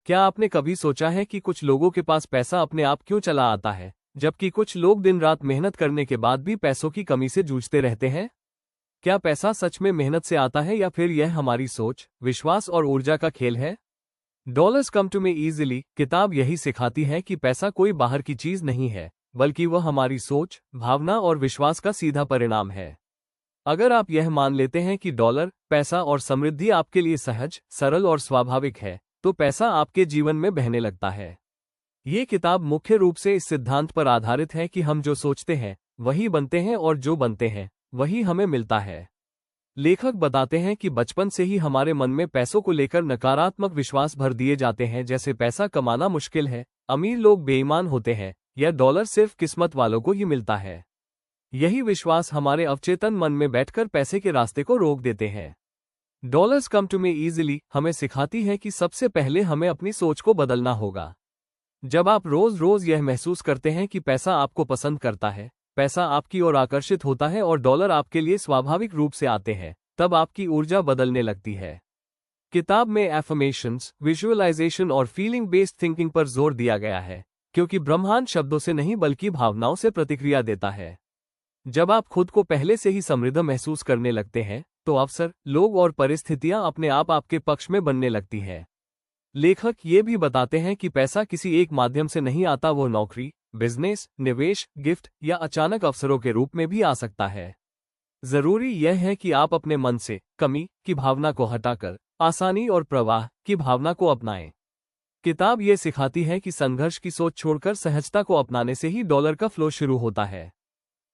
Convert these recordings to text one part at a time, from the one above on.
क्या आपने कभी सोचा है कि कुछ लोगों के पास पैसा अपने आप क्यों चला आता है, जबकि कुछ लोग दिन रात मेहनत करने के बाद भी पैसों की कमी से जूझते रहते हैं? क्या पैसा सच में मेहनत से आता है या फिर यह हमारी सोच, विश्वास और ऊर्जा का खेल है? Dollars come to me easily किताब यही सिखाती है कि पैसा कोई बाहर की चीज नहीं है, बल्कि वह हमारी सोच, भावना और विश्वास का सीधा परिणाम है। अगर आप यह मान लेते हैं कि डॉलर, पैसा और समृद्धि आपके लिए सहज, सरल और स्वाभाविक है, तो पैसा आपके जीवन में बहने लगता है। ये किताब मुख्य रूप से इस सिद्धांत पर आधारित है कि हम जो सोचते हैं वही बनते हैं और जो बनते हैं वही हमें मिलता है। लेखक बताते हैं कि बचपन से ही हमारे मन में पैसों को लेकर नकारात्मक विश्वास भर दिए जाते हैं, जैसे पैसा कमाना मुश्किल है, अमीर लोग बेईमान होते हैं या डॉलर सिर्फ किस्मत वालों को ही मिलता है। यही विश्वास हमारे अवचेतन मन में बैठकर पैसे के रास्ते को रोक देते हैं। Dollars come to me easily हमें सिखाती है कि सबसे पहले हमें अपनी सोच को बदलना होगा। जब आप रोज रोज यह महसूस करते हैं कि पैसा आपको पसंद करता है, पैसा आपकी ओर आकर्षित होता है और डॉलर आपके लिए स्वाभाविक रूप से आते हैं, तब आपकी ऊर्जा बदलने लगती है। किताब में एफर्मेशंस, विजुअलाइजेशन और फीलिंग बेस्ड थिंकिंग पर जोर दिया गया है, क्योंकि ब्रह्मांड शब्दों से नहीं बल्कि भावनाओं से प्रतिक्रिया देता है। जब आप खुद को पहले से ही समृद्ध महसूस करने लगते हैं, तो अवसर, लोग और परिस्थितियां अपने आप आपके पक्ष में बनने लगती हैं। लेखक ये भी बताते हैं कि पैसा किसी एक माध्यम से नहीं आता, वो नौकरी, बिजनेस, निवेश, गिफ्ट या अचानक अवसरों के रूप में भी आ सकता है। जरूरी यह है कि आप अपने मन से कमी की भावना को हटाकर आसानी और प्रवाह की भावना को अपनाएं। किताब ये सिखाती है कि संघर्ष की सोच छोड़कर सहजता को अपनाने से ही डॉलर का फ्लो शुरू होता है।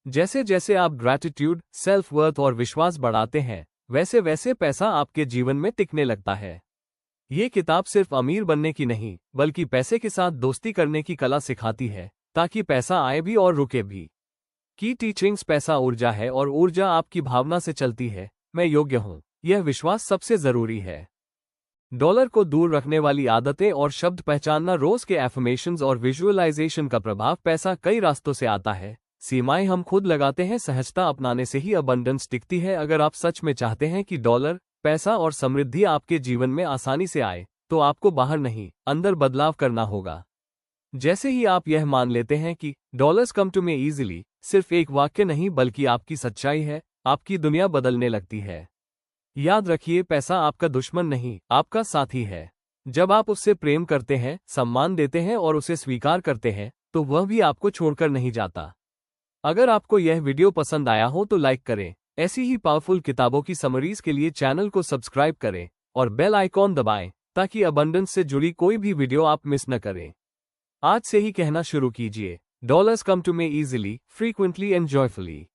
जैसे जैसे आप ग्रैटिट्यूड, सेल्फ वर्थ और विश्वास बढ़ाते हैं, वैसे वैसे पैसा आपके जीवन में टिकने लगता है। ये किताब सिर्फ अमीर बनने की नहीं, बल्कि पैसे के साथ दोस्ती करने की कला सिखाती है, ताकि पैसा आए भी और रुके भी। की टीचिंग्स, पैसा ऊर्जा है और ऊर्जा आपकी भावना से चलती है। मैं योग्य हूं, यह विश्वास सबसे जरूरी है। डॉलर को दूर रखने वाली आदतें और शब्द पहचानना, रोज के एफर्मेशंस और विजुअलाइजेशन का प्रभाव। पैसा कई रास्तों से आता है, सीमाएं हम खुद लगाते हैं, सहजता अपनाने से ही अबंडेंस टिकती है। अगर आप सच में चाहते हैं कि डॉलर, पैसा और समृद्धि आपके जीवन में आसानी से आए, तो आपको बाहर नहीं, अंदर बदलाव करना होगा। जैसे ही आप यह मान लेते हैं कि dollars come to me easily सिर्फ एक वाक्य नहीं बल्कि आपकी सच्चाई है, आपकी दुनिया बदलने लगती है। याद रखिए, पैसा आपका दुश्मन नहीं, आपका साथी है। जब आप उससे प्रेम करते हैं, सम्मान देते हैं और उसे स्वीकार करते हैं, तो वह भी आपको छोड़कर नहीं जाता। अगर आपको यह वीडियो पसंद आया हो तो लाइक करें। ऐसी ही पावरफुल किताबों की समरीज के लिए चैनल को सब्सक्राइब करें और बेल आइकॉन दबाएं, ताकि अबंडेंस से जुड़ी कोई भी वीडियो आप मिस न करें। आज से ही कहना शुरू कीजिए, dollars come to me easily, frequently and joyfully.